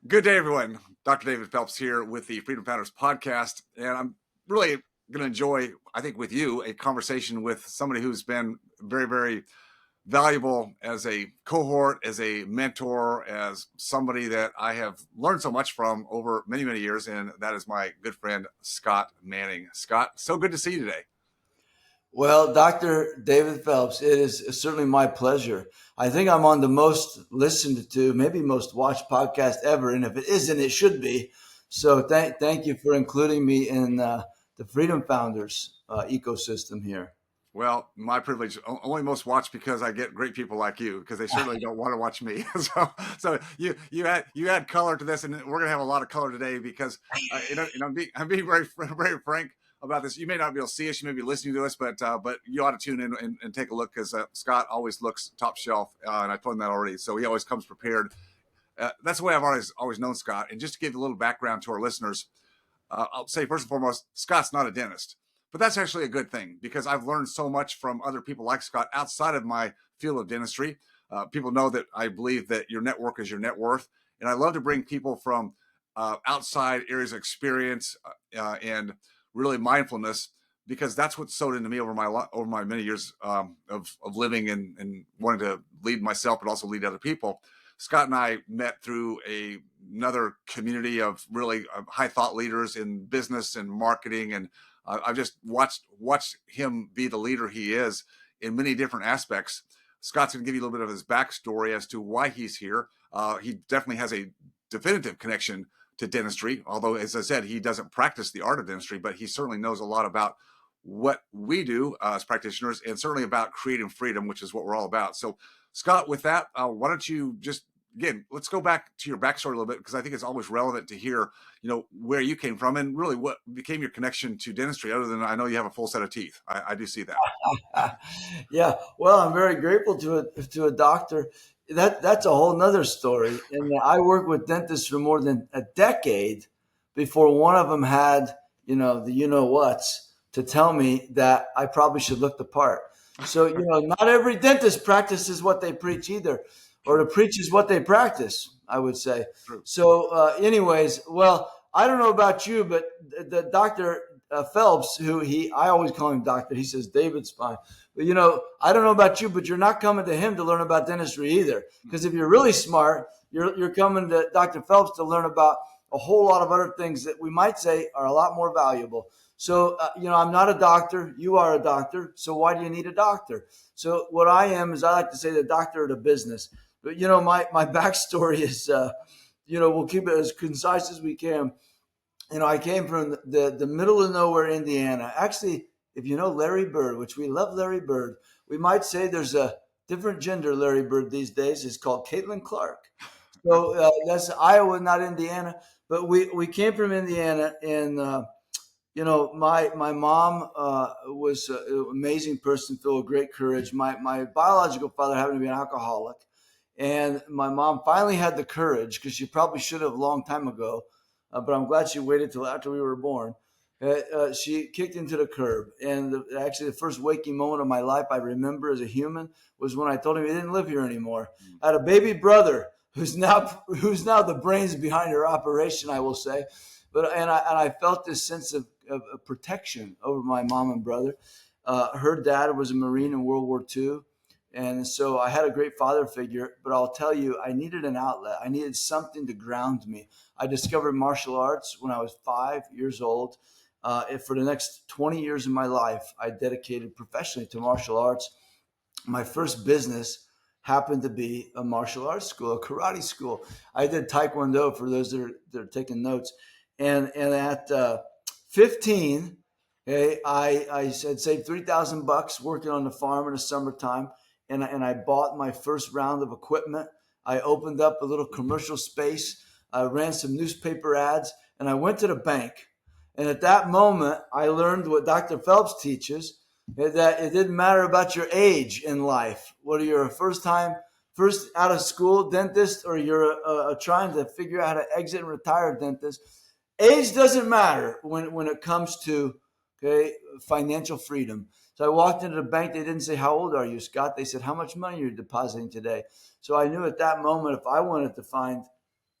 Good day, everyone. Dr. David Phelps here with the Freedom Founders podcast. And I'm really going to enjoy, I think, with you, a conversation with somebody who's been very, very valuable as a cohort, as a mentor, as somebody that I have learned so much from over many, many years. And that is my good friend, Scott Manning. Scott, so good to see you today. Well, Dr. David Phelps, it is certainly my pleasure. I think I'm on the most listened to, maybe most watched podcast ever. And if it isn't, it should be. So thank you for including me in the Freedom Founders ecosystem here. Well, my privilege, only most watched because I get great people like you, because they certainly don't want to watch me. So you add color to this, and we're gonna have a lot of color today because I'm being very very frank about this. You may not be able to see us, you may be listening to us, but you ought to tune in and take a look, because Scott always looks top shelf, and I told him that already. So he always comes prepared. That's the way I've always known Scott. And just to give a little background to our listeners, I'll say first and foremost, Scott's not a dentist, but that's actually a good thing, because I've learned so much from other people like Scott outside of my field of dentistry. People know that I believe that your network is your net worth, and I love to bring people from outside areas of experience and really mindfulness, because that's what sewed into me over my many years of living and wanting to lead myself, but also lead other people. Scott and I met through another community of really high thought leaders in business and marketing, and I've just watched him be the leader he is in many different aspects. Scott's going to give you a little bit of his backstory as to why he's here. He definitely has a definitive connection to dentistry, although, as I said, he doesn't practice the art of dentistry, but he certainly knows a lot about what we do as practitioners, and certainly about creating freedom, which is what we're all about. So, Scott, with that, why don't you just again, let's go back to your backstory a little bit, because I think it's always relevant to hear, where you came from and really what became your connection to dentistry. Other than, I know you have a full set of teeth. I do see that. Yeah, well, I'm very grateful to a doctor. That's a whole nother story. And I worked with dentists for more than a decade before one of them had, the whats to tell me that I probably should look the part. So, not every dentist practices what they preach either, or to preach is what they practice, I would say. True. So, anyways, well, I don't know about you, but the doctor Phelps, I always call him doctor. He says David's fine. But, I don't know about you, but you're not coming to him to learn about dentistry either. Because if you're really smart, you're coming to Dr. Phelps to learn about a whole lot of other things that we might say are a lot more valuable. So, I'm not a doctor. You are a doctor. So why do you need a doctor? So what I am is, I like to say, the doctor of the business. But, my backstory is, we'll keep it as concise as we can. I came from the middle of nowhere, Indiana. Actually, if you know Larry Bird, which we love Larry Bird, we might say there's a different gender Larry Bird these days. It's called Caitlin Clark. So that's Iowa, not Indiana. But we came from Indiana, and my mom was an amazing person, filled with great courage. My biological father happened to be an alcoholic, and my mom finally had the courage, because she probably should have a long time ago, but I'm glad she waited till after we were born. She kicked into the curb, and actually the first waking moment of my life I remember as a human was when I told him he didn't live here anymore. I had a baby brother who's now the brains behind her operation, I will say, but I felt this sense of protection over my mom and brother. Her dad was a Marine in World War II. And so I had a great father figure, but I'll tell you, I needed an outlet. I needed something to ground me. I discovered martial arts when I was 5 years old. For the next 20 years of my life, I dedicated professionally to martial arts. My first business happened to be a martial arts school, a karate school. I did Taekwondo, for those that are taking notes. And at 15, okay, I had saved $3,000 working on the farm in the summertime, and I bought my first round of equipment. I opened up a little commercial space. I ran some newspaper ads, and I went to the bank. And at that moment, I learned what Dr. Phelps teaches, that it didn't matter about your age in life, whether you're a first out of school dentist, or you're trying to figure out how to exit and retire dentist. Age doesn't matter when it comes to, okay, financial freedom. So I walked into the bank. They didn't say, "How old are you, Scott?" They said, "How much money you're depositing today?" So I knew at that moment, if I wanted to find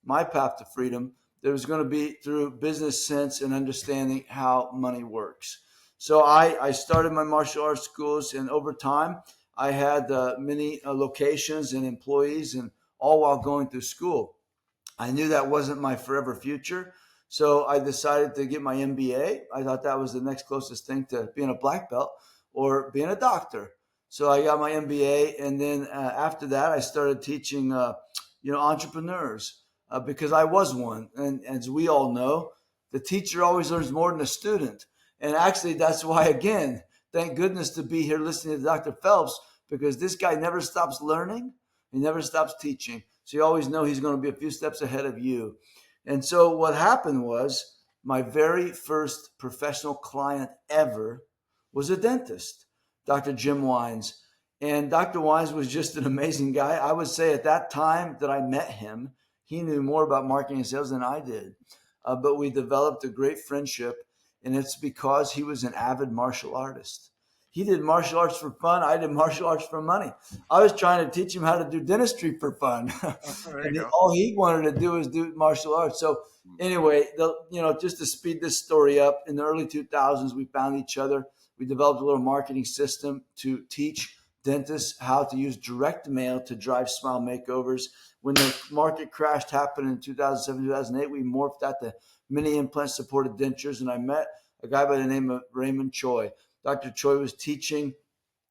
my path to freedom, that was going to be through business sense and understanding how money works. So I started my martial arts schools, and over time, I had many locations and employees, and all while going through school. I knew that wasn't my forever future. So I decided to get my MBA. I thought that was the next closest thing to being a black belt or being a doctor. So I got my MBA, and then after that, I started teaching, entrepreneurs because I was one. And as we all know, the teacher always learns more than the student. And actually, that's why, again, thank goodness to be here listening to Dr. Phelps, because this guy never stops learning. He never stops teaching. So you always know he's going to be a few steps ahead of you. And so what happened was my very first professional client ever was a dentist, Dr. Jim Wines. And Dr. Wines was just an amazing guy. I would say at that time that I met him, he knew more about marketing and sales than I did. But we developed a great friendship, and it's because he was an avid martial artist. He did martial arts for fun. I did martial arts for money. I was trying to teach him how to do dentistry for fun, There you and go. all he wanted to do is do martial arts. So anyway, just to speed this story up, in the early 2000s, we found each other. We developed a little marketing system to teach dentists how to use direct mail to drive smile makeovers. When the market crashed happened in 2007, 2008, we morphed that to mini implant supported dentures, and I met a guy by the name of Raymond Choi. Dr. Choi was teaching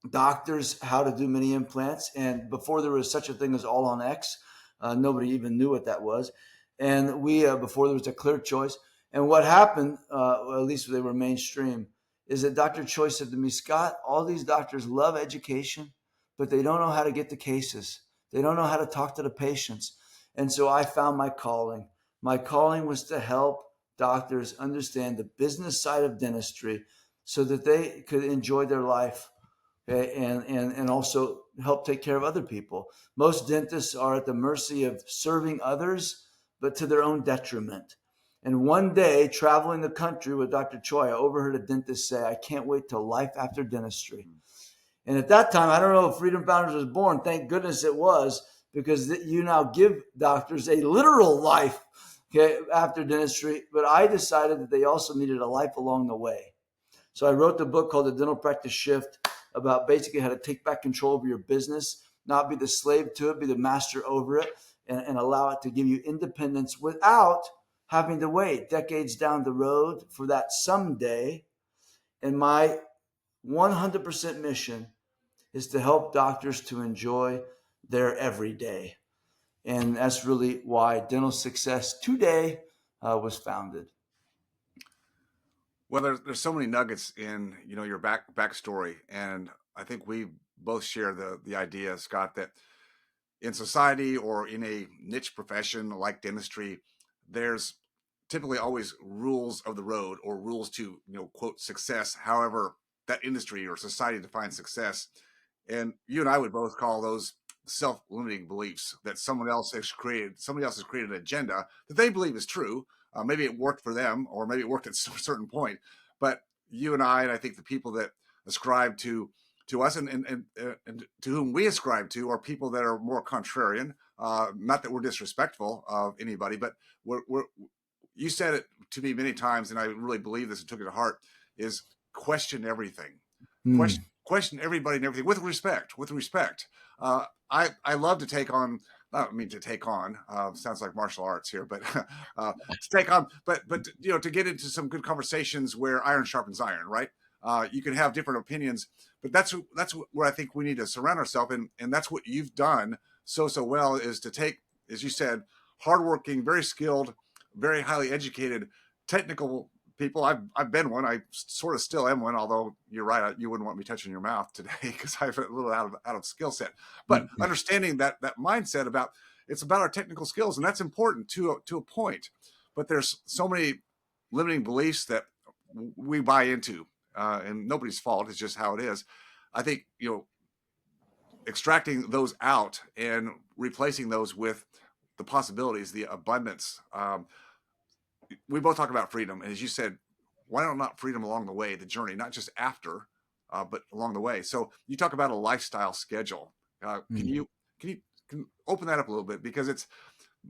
doctors how to do mini implants. And before there was such a thing as All on X, nobody even knew what that was. And before there was a clear choice. And what happened, at least they were mainstream, is that Dr. Choi said to me, Scott, all these doctors love education, but they don't know how to get the cases. They don't know how to talk to the patients. And so I found my calling. My calling was to help doctors understand the business side of dentistry so that they could enjoy their life, okay, and also help take care of other people. Most dentists are at the mercy of serving others, but to their own detriment. And one day, traveling the country with Dr. Choi, I overheard a dentist say, I can't wait till life after dentistry. And at that time, I don't know if Freedom Founders was born. Thank goodness it was, because you now give doctors a literal life, okay, after dentistry. But I decided that they also needed a life along the way. So I wrote the book called The Dental Practice Shift, about basically how to take back control of your business, not be the slave to it, be the master over it, and allow it to give you independence without having to wait decades down the road for that someday. And my 100% mission is to help doctors to enjoy their everyday. And that's really why Dental Success Today was founded. Well, there's so many nuggets in your backstory, and I think we both share the idea, Scott, that in society or in a niche profession like dentistry, there's typically always rules of the road or rules to quote success. However, that industry or society defines success, and you and I would both call those self-limiting beliefs that someone else has created. Somebody else has created an agenda that they believe is true. Maybe it worked for them, or maybe it worked at a certain point. But you and I think the people that ascribe to us and to whom we ascribe to are people that are more contrarian. Not that we're disrespectful of anybody, but you said it to me many times, and I really believe this and took it to heart, is question everything. Question everybody and everything with respect. With respect. I love to take on. I don't mean to take on. Sounds like martial arts here, but to take on. But to get into some good conversations where iron sharpens iron, right? You can have different opinions, but that's where I think we need to surround ourselves, and that's what you've done so well, is to take, as you said, hardworking, very skilled, very highly educated, technical people. I've been one. I sort of still am one, although you're right. You wouldn't want me touching your mouth today because I have a little out of skill set. But understanding that mindset about it's about our technical skills, and that's important to a point. But there's so many limiting beliefs that we buy into, and nobody's fault. It's just how it is. I think extracting those out and replacing those with the possibilities, the abundance. We both talk about freedom, and as you said, why not freedom along the way, the journey, not just after, but along the way. So you talk about a lifestyle schedule. Can you open that up a little bit, because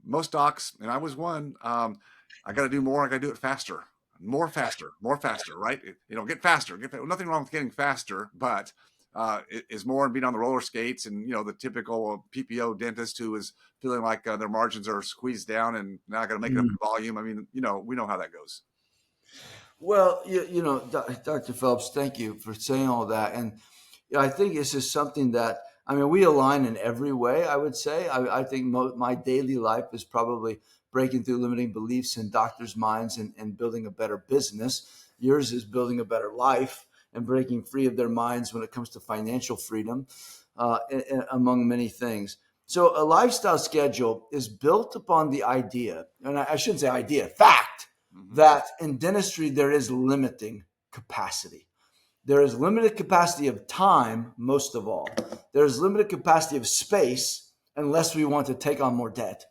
most docs, and I was one, I got to do more. I got to do it faster, more faster, right? Get faster. Nothing wrong with getting faster, but it is more and being on the roller skates and, the typical PPO dentist who is feeling like their margins are squeezed down and now I got to make it up in volume. I mean, we know how that goes. Well, Dr. Phelps, thank you for saying all that. And I think this is something that, I mean, we align in every way, I would say. I think my daily life is probably breaking through limiting beliefs in doctors' minds and building a better business. Yours is building a better life and breaking free of their minds when it comes to financial freedom, among many things. So a lifestyle schedule is built upon the idea, and I shouldn't say idea, fact, that in dentistry there is limiting capacity. There is limited capacity of time, most of all. There's limited capacity of space, unless we want to take on more debt.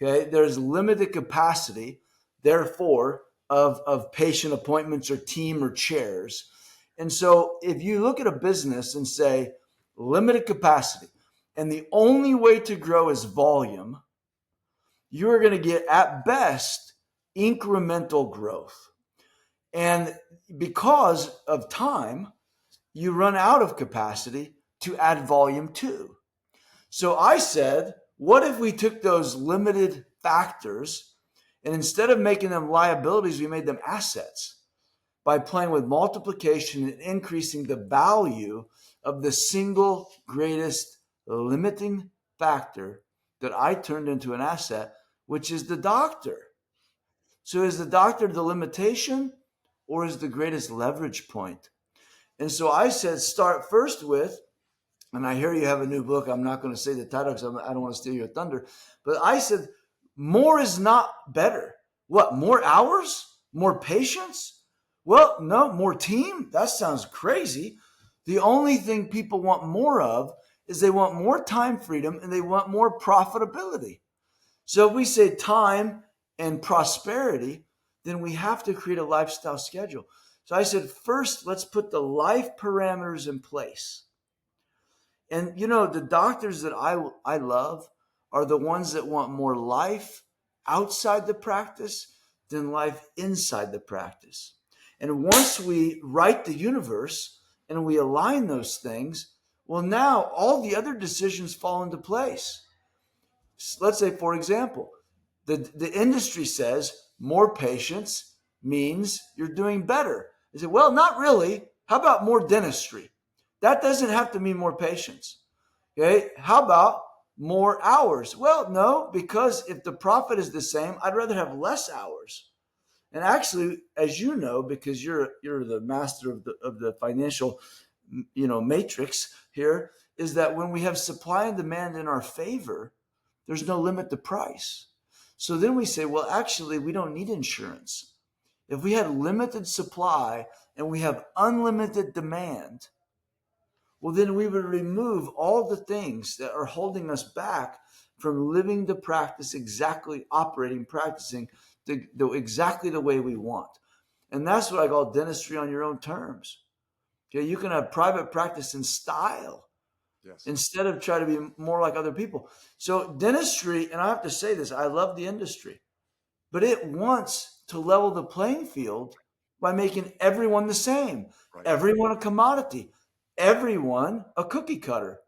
Okay, there's limited capacity, therefore, of patient appointments or team or chairs. And so if you look at a business and say limited capacity, and the only way to grow is volume, you're going to get at best incremental growth. And because of time, you run out of capacity to add volume to. So I said, what if we took those limited factors and instead of making them liabilities, we made them assets by playing with multiplication and increasing the value of the single greatest limiting factor that I turned into an asset, which is the doctor. So is the doctor the limitation or is the greatest leverage point? And so I said, start first with, and I hear you have a new book. I'm not going to say the title because I don't want to steal your thunder. But I said, more is not better. What, more hours? More patience? Well, no, more team? That sounds crazy. The only thing people want more of is they want more time freedom and they want more profitability. So if we say time and prosperity, then we have to create a lifestyle schedule. So I said, first, let's put the life parameters in place. And the doctors that I love are the ones that want more life outside the practice than life inside the practice. And once we write the universe and we align those things, well, now all the other decisions fall into place. Let's say, for example, the industry says more patients means you're doing better. They say, well, not really. How about more dentistry? That doesn't have to mean more patients. Okay. How about more hours? Well, no, because if the profit is the same, I'd rather have less hours. And actually, as you know, because you're the master of the financial, matrix here, is that when we have supply and demand in our favor, there's no limit to price. So then we say, well, actually, we don't need insurance. If we had limited supply and we have unlimited demand, well, then we would remove all the things that are holding us back from living the practice exactly, practicing exactly the way we want. And that's what I call dentistry on your own terms. Okay, you can have private practice in style. Yes. Instead of try to be more like other people. So dentistry, and I have to say this, I love the industry, but it wants to level the playing field by making everyone the same, right. Everyone a commodity, everyone a cookie cutter.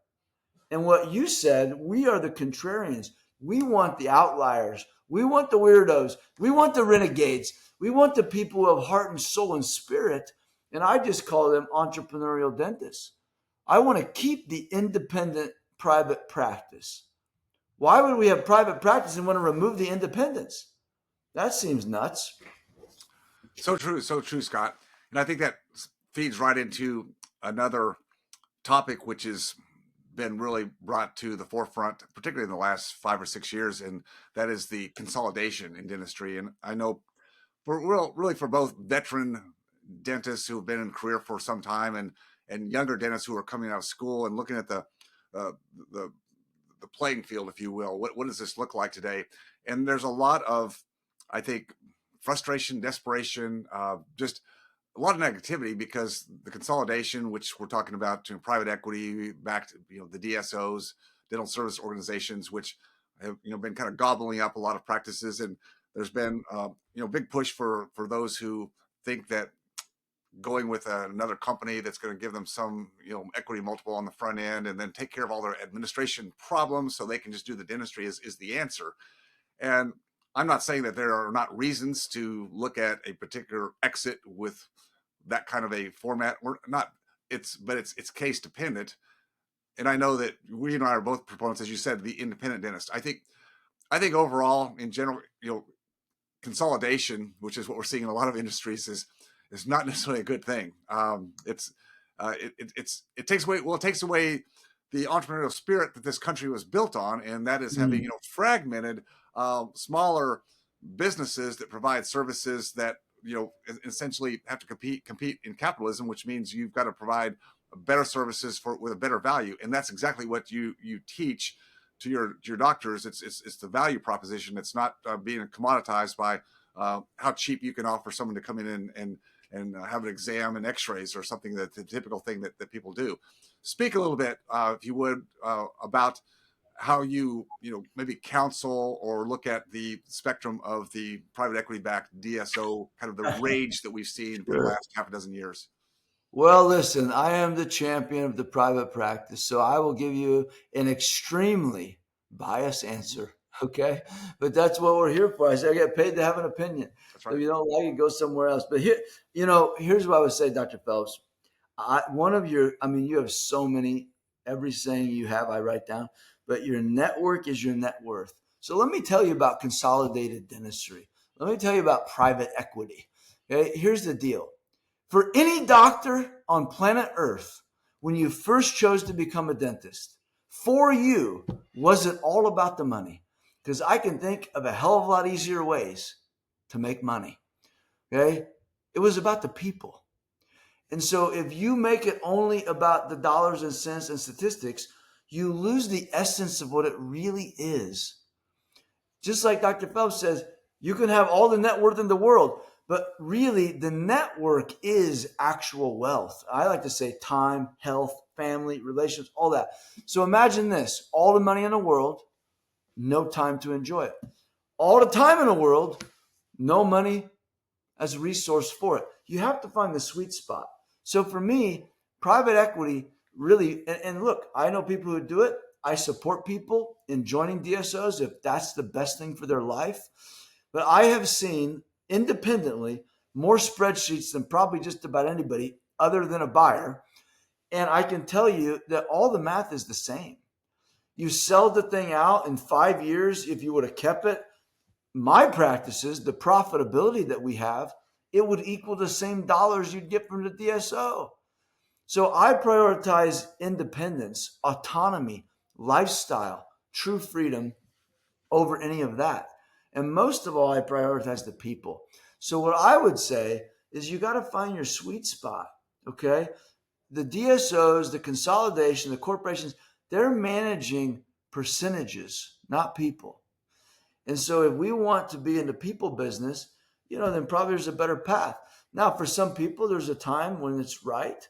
And what you said, we are the contrarians. We want the outliers. We want the weirdos. We want the renegades. We want the people who have heart and soul and spirit. And I just call them entrepreneurial dentists. I want to keep the independent private practice. Why would we have private practice and want to remove the independence? That seems nuts. So true, Scott. And I think that feeds right into another topic which has been really brought to the forefront, particularly in the last 5 or 6 years, and that is the consolidation in dentistry. And I know really for both veteran dentists who have been in career for some time and younger dentists who are coming out of school and looking at the playing field, if you will. What does this look like today? And there's a lot of, I think, frustration, desperation, just a lot of negativity because the consolidation, which we're talking about, private equity backed, the DSOs, dental service organizations, which have been kind of gobbling up a lot of practices, and there's been big push for those who think that going with another company that's going to give them some equity multiple on the front end and then take care of all their administration problems so they can just do the dentistry is the answer. And I'm not saying that there are not reasons to look at a particular exit with that kind of a format. We're not, but it's case dependent. And I know that we and I are both proponents, as you said, the independent dentist. I think overall, in general, consolidation, which is what we're seeing in a lot of industries, is not necessarily a good thing. It takes away, it takes away the entrepreneurial spirit that this country was built on, and that is having fragmented, smaller businesses that provide services that essentially have to compete in capitalism, which means you've got to provide better services with a better value, and that's exactly what you teach to your doctors. It's the value proposition. It's not being commoditized by how cheap you can offer someone to come in and have an exam and x-rays or something, that the typical thing that people do. Speak a little bit, if you would, about how you maybe counsel or look at the spectrum of the private equity backed DSO, kind of the rage that we've seen for the last half a dozen years. Well, listen, I am the champion of the private practice, so I will give you an extremely biased answer. Okay. But that's what we're here for. I said, I get paid to have an opinion. That's right. So if you don't like it, go somewhere else. But here, here's what I would say, Dr. Phelps. You have so many, every saying you have, I write down, but your network is your net worth. So let me tell you about consolidated dentistry. Let me tell you about private equity. Okay. Here's the deal. For any doctor on planet Earth, when you first chose to become a dentist, for you, was it all about the money? Because I can think of a hell of a lot easier ways to make money. Okay? It was about the people. And so if you make it only about the dollars and cents and statistics, you lose the essence of what it really is. Just like Dr. Phelps says, you can have all the net worth in the world, but really the network is actual wealth. I like to say time, health, family, relationships, all that. So imagine this, all the money in the world, no time to enjoy it. All the time in the world, no money as a resource for it. You have to find the sweet spot. So for me, private equity really, and look, I know people who do it. I support people in joining DSOs if that's the best thing for their life. But I have seen independently more spreadsheets than probably just about anybody other than a buyer. And I can tell you that all the math is the same. You sell the thing out in 5 years. If you would have kept it, my practices, the profitability that we have, it would equal the same dollars you'd get from the DSO. So I prioritize independence, autonomy, lifestyle, true freedom over any of that. And most of all, I prioritize the people. So what I would say is you got to find your sweet spot, okay? The DSOs, the consolidation, the corporations, they're managing percentages, not people. And so if we want to be in the people business, then probably there's a better path. Now, for some people, there's a time when it's right.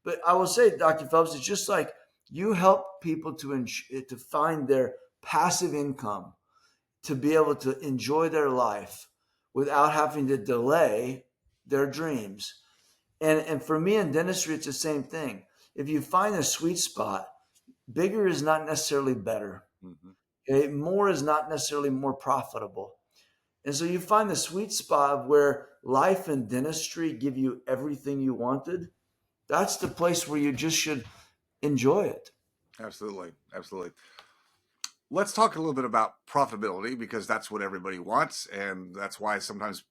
But I will say, Dr. Phelps, it's just like you help people to find their passive income, to be able to enjoy their life without having to delay their dreams. And for me in dentistry, it's the same thing. If you find a sweet spot, bigger is not necessarily better. Mm-hmm. Okay? More is not necessarily more profitable. And so you find the sweet spot of where life and dentistry give you everything you wanted. That's the place where you just should enjoy it. Absolutely. Absolutely. Let's talk a little bit about profitability, because that's what everybody wants. And that's why sometimes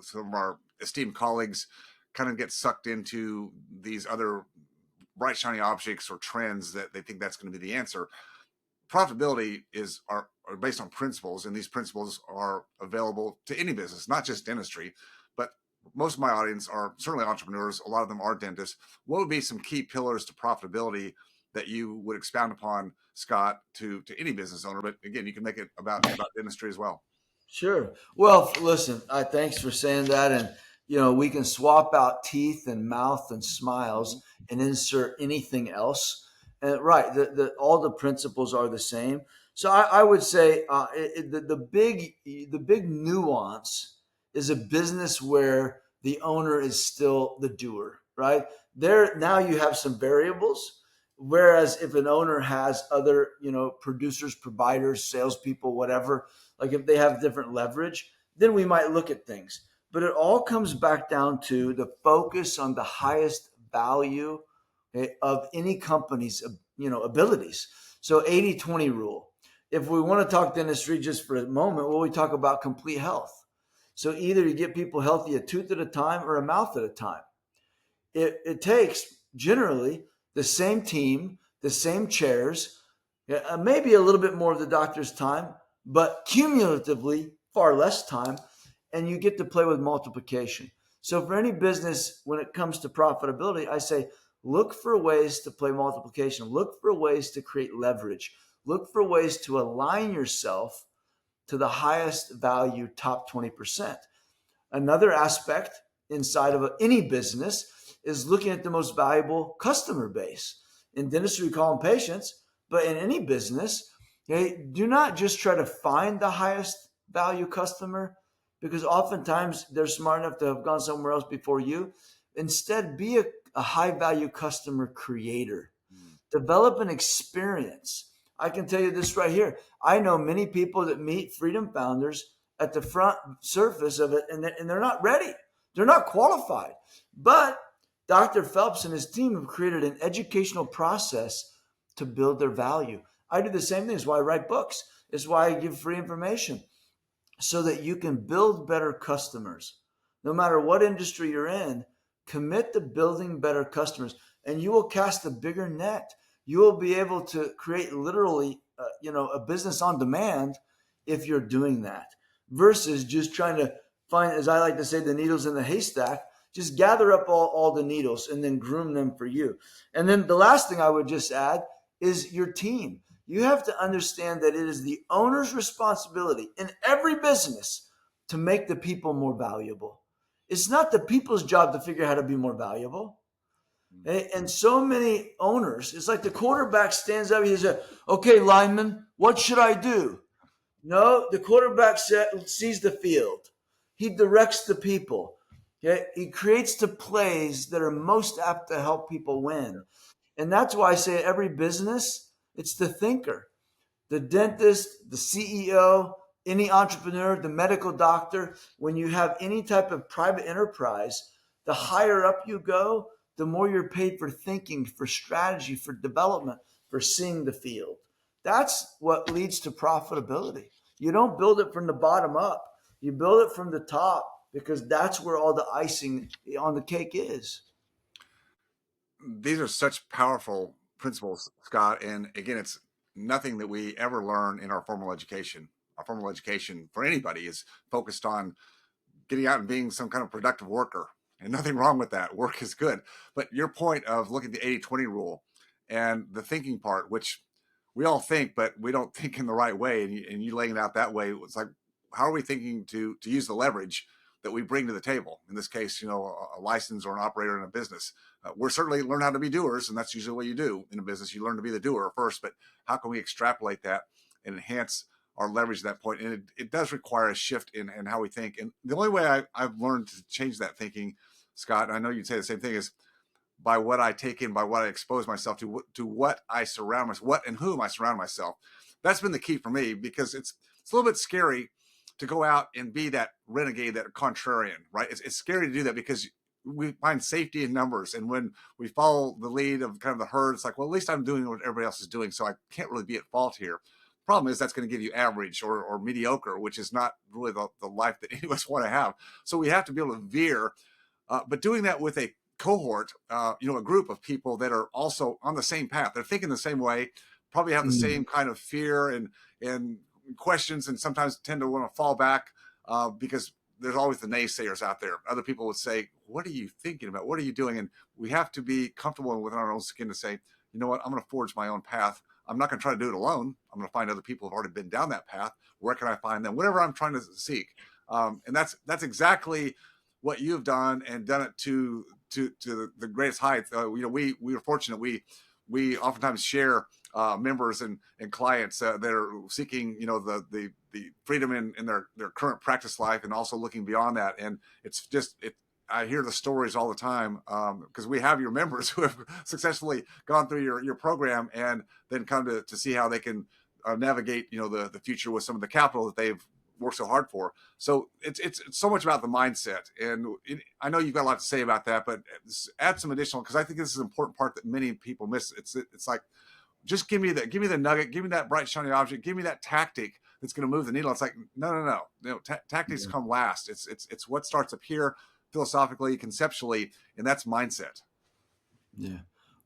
some of our esteemed colleagues kind of get sucked into these other bright, shiny objects or trends that they think that's going to be the answer. Profitability are based on principles, and these principles are available to any business, not just dentistry. But most of my audience are certainly entrepreneurs. A lot of them are dentists. What would be some key pillars to profitability that you would expound upon, Scott, to any business owner? But again, you can make it about dentistry as well. Sure. Well, listen, thanks for saying that. And, we can swap out teeth and mouth and smiles and insert anything else. And right, all the principles are the same. So I would say the big nuance is a business where the owner is still the doer, right? There now you have some variables. Whereas if an owner has other, producers, providers, salespeople, whatever, like if they have different leverage, then we might look at things. But it all comes back down to the focus on the highest value, okay, of any company's abilities. So 80-20 rule. If we want to talk dentistry just for a moment, well, we talk about complete health. So either you get people healthy a tooth at a time or a mouth at a time. It takes generally the same team, the same chairs, maybe a little bit more of the doctor's time, but cumulatively far less time, and you get to play with multiplication. So for any business, when it comes to profitability, I say look for ways to play multiplication, look for ways to create leverage, look for ways to align yourself to the highest value top 20%. Another aspect inside of any business is looking at the most valuable customer base. In dentistry, we call them patients, but in any business, okay, do not just try to find the highest value customer, because oftentimes they're smart enough to have gone somewhere else before you. Instead, be a high value customer creator. Develop an experience. I can tell you this right here. I know many people that meet Freedom Founders at the front surface of it, and they're not ready. They're not qualified. But Dr. Phelps and his team have created an educational process to build their value. I do the same thing. It's why I write books. It's why I give free information so that you can build better customers. No matter what industry you're in, commit to building better customers, and you will cast a bigger net. You will be able to create literally, a business on demand if you're doing that, versus just trying to find, as I like to say, the needles in the haystack. Just gather up all the needles and then groom them for you. And then the last thing I would just add is your team. You have to understand that it is the owner's responsibility in every business to make the people more valuable. It's not the people's job to figure out how to be more valuable. And so many owners, it's like the quarterback stands up, he says, okay, lineman, what should I do? No, the quarterback sees the field. He directs the people. Okay? He creates the plays that are most apt to help people win. And that's why I say every business, it's the thinker, the dentist, the CEO, any entrepreneur, the medical doctor. When you have any type of private enterprise, the higher up you go, the more you're paid for thinking, for strategy, for development, for seeing the field. That's what leads to profitability. You don't build it from the bottom up. You build it from the top, because that's where all the icing on the cake is. These are such powerful principles, Scott. And again, it's nothing that we ever learn in our formal education. Our formal education for anybody is focused on getting out and being some kind of productive worker. And nothing wrong with that. Work is good. But your point of looking at the 80-20 rule and the thinking part, which we all think, but we don't think in the right way. And you laying it out that way, it's like, how are we thinking to use the leverage that we bring to the table? In this case, a license or an operator in a business. We're certainly learn how to be doers, and that's usually what you do in a business. You learn to be the doer first, but how can we extrapolate that and enhance our leverage at that point? And it does require a shift in how we think. And the only way I've learned to change that thinking, Scott, and I know you'd say the same thing, is by what I take in, by what I expose myself to what I surround myself, what and whom I surround myself. That's been the key for me, because it's a little bit scary to go out and be that renegade, that contrarian, right? It's scary to do that because we find safety in numbers. And when we follow the lead of kind of the herd, it's like, well, at least I'm doing what everybody else is doing, so I can't really be at fault here. Problem is, that's going to give you average or mediocre, which is not really the life that any of us want to have. So we have to be able to veer, but doing that with a cohort, a group of people that are also on the same path. They're thinking the same way, probably have the same kind of fear and questions, and sometimes tend to want to fall back because there's always the naysayers out there. Other people would say, what are you thinking about? What are you doing? And we have to be comfortable within our own skin to say, you know what, I'm going to forge my own path. I'm not going to try to do it alone. I'm going to find other people who've already been down that path. Where can I find them? Whatever I'm trying to seek. And that's exactly what you've done, and done it to the greatest heights. We were fortunate. We oftentimes share members and clients that are seeking, the freedom in their current practice life, and also looking beyond that. And it's just, I hear the stories all the time, because we have your members who have successfully gone through your program and then come to see how they can navigate, the future with some of the capital that they've worked so hard for. So it's so much about the mindset. And I know you've got a lot to say about that, but add some additional, because I think this is an important part that many people miss. It's like, just give me the nugget, give me that bright shiny object, give me that tactic that's going to move the needle. It's like, no. Tactics come last. It's what starts up here, philosophically, conceptually, and that's mindset. Yeah.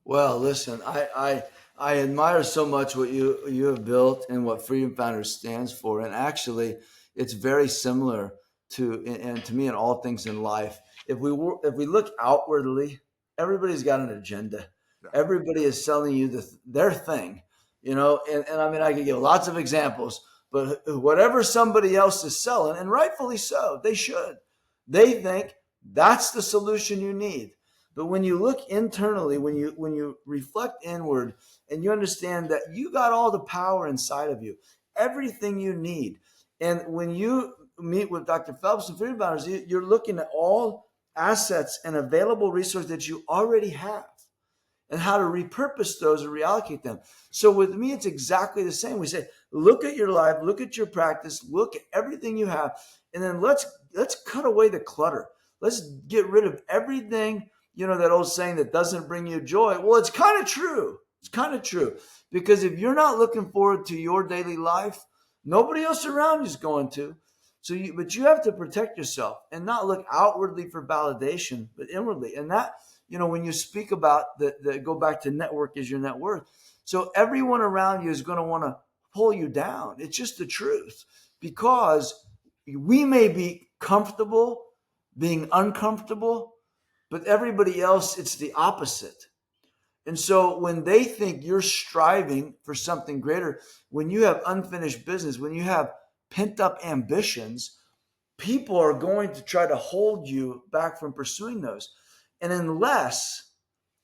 Well, listen, I admire so much what you have built and what Freedom Founders stands for, and actually, it's very similar to me in all things in life. If we look outwardly, everybody's got an agenda. Yeah. Everybody is selling you their thing, and I mean, I could give lots of examples, but whatever somebody else is selling, and rightfully so, they should. They think that's the solution you need. But when you look internally, when you reflect inward, and you understand that you got all the power inside of you, everything you need. And when you meet with Dr. Phelps and Freedom Founders, you're looking at all assets and available resources that you already have, and how to repurpose those or reallocate them. So with me, it's exactly the same. We say, look at your life, look at your practice, look at everything you have, and then let's cut away the clutter. Let's get rid of everything, that old saying that doesn't bring you joy. Well, it's kind of true. It's kind of true. Because if you're not looking forward to your daily life, nobody else around you is going to. But you have to protect yourself and not look outwardly for validation, but inwardly. And that, when you speak about go back to network is your net worth. So everyone around you is going to want to pull you down. It's just the truth, because we may be comfortable being uncomfortable, but everybody else, it's the opposite. And so when they think you're striving for something greater, when you have unfinished business, when you have pent up ambitions, people are going to try to hold you back from pursuing those. And unless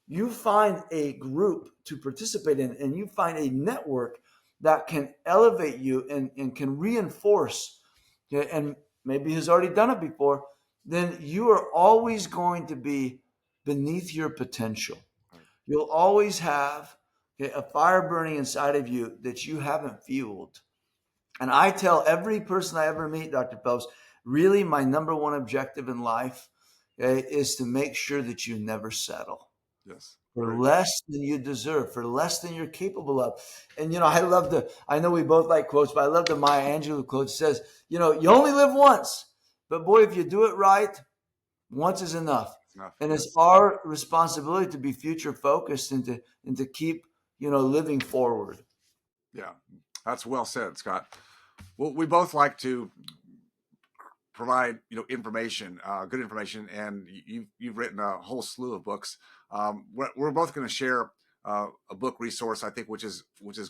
you find a group to participate in, and you find a network that can elevate you and can reinforce, and maybe has already done it before, then you are always going to be beneath your potential. You'll always have a fire burning inside of you that you haven't fueled. And I tell every person I ever meet, Dr. Phelps, really my number one objective in life, is to make sure that you never settle. Yes. For less than you deserve, for less than you're capable of. And, I know we both like quotes, but I love the Maya Angelou quote. It says, you only live once, but boy, if you do it right, once is enough. And Yes. it's our responsibility to be future focused and to keep, living forward. Yeah, that's well said, Scott. Well, we both like to provide information, good information, and you've written a whole slew of books. We're both going to share a book resource, I think, which is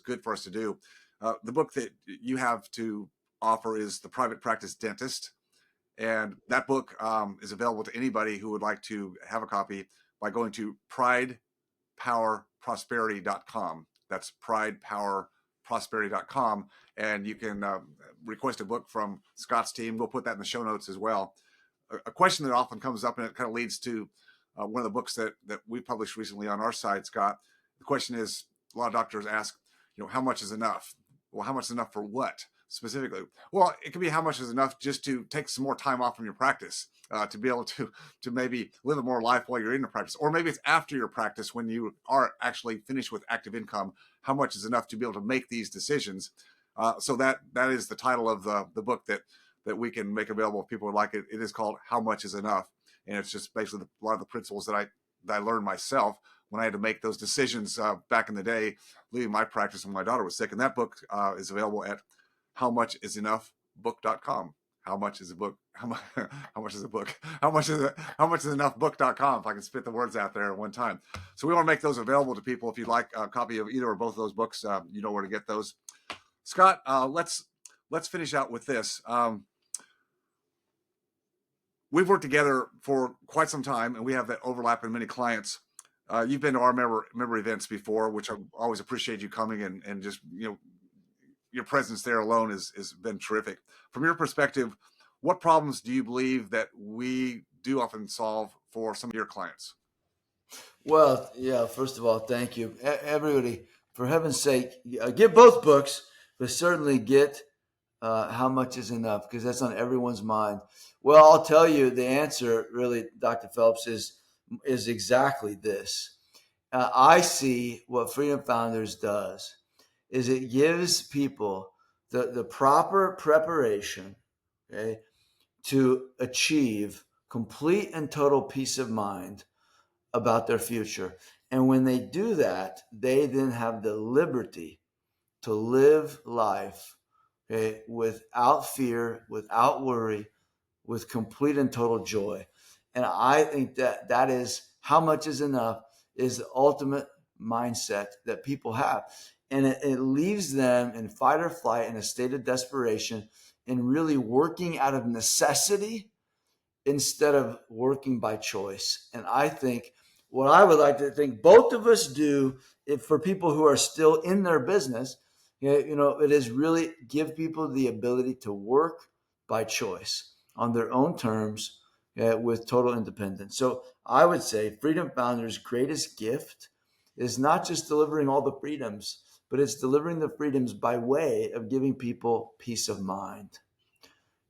good for us to do. The book that you have to offer is The Private Practice Dentist, and that book is available to anybody who would like to have a copy by going to pridepowerprosperity.com. That's pridepowerprosperity.com, and you can request a book from Scott's team. We'll put that in the show notes as well. A question that often comes up, and it kind of leads to one of the books that we published recently on our side, Scott. The question is, a lot of doctors ask, how much is enough? Well, how much is enough for what specifically? Well, it could be how much is enough just to take some more time off from your practice, to be able to maybe live a more life while you're in the practice, or maybe it's after your practice when you are actually finished with active income. How much is enough to be able to make these decisions? So that is the title of the book that we can make available if people would like it. It is called How Much Is Enough, and it's just basically a lot of the principles that I learned myself when I had to make those decisions back in the day, leaving my practice when my daughter was sick. And that book is available at howmuchisenoughbook.com. How much is a book? How much is a book? How much is enough book.com, if I can spit the words out there at one time. So we want to make those available to people. If you'd like a copy of either or both of those books, you know where to get those. Scott, let's finish out with this. We've worked together for quite some time, and we have that overlap in many clients. You've been to our member events before, which I always appreciate you coming, and just, your presence there alone has been terrific. From your perspective, what problems do you believe that we do often solve for some of your clients? Well, yeah, first of all, thank you. Everybody, for heaven's sake, get both books, but certainly get How Much Is Enough, because that's on everyone's mind. Well, I'll tell you the answer, really, Dr. Phelps, is exactly this. I see what Freedom Founders does is it gives people the proper preparation, okay, to achieve complete and total peace of mind about their future. And when they do that, they then have the liberty to live life, okay, without fear, without worry, with complete and total joy. And I think that that is how much is enough is the ultimate mindset that people have. And it leaves them in fight or flight in a state of desperation and really working out of necessity instead of working by choice. And I think what I would like to think both of us do, if for people who are still in their business, it is really give people the ability to work by choice on their own terms, with total independence. So I would say Freedom Founders' greatest gift is not just delivering all the freedoms, but it's delivering the freedoms by way of giving people peace of mind,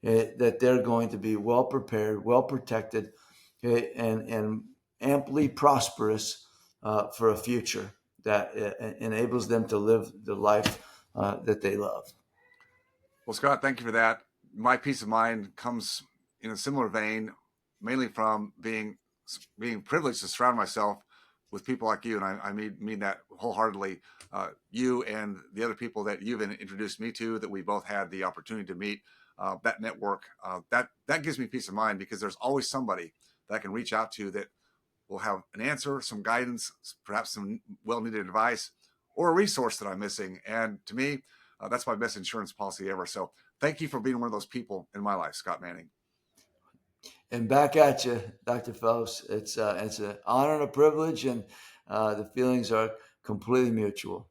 that they're going to be well prepared, well protected, and amply prosperous for a future that enables them to live the life that they love. Well, Scott, thank you for that. My peace of mind comes in a similar vein, mainly from being privileged to surround myself with people like you, and I mean that wholeheartedly. You and the other people that you've introduced me to, that we both had the opportunity to meet, that network, that gives me peace of mind, because there's always somebody that I can reach out to that will have an answer, some guidance, perhaps some well-needed advice, or a resource that I'm missing. And to me, that's my best insurance policy ever. So thank you for being one of those people in my life, Scott Manning. And back at you, Dr. Phelps. It's an honor and a privilege, and the feelings are completely mutual.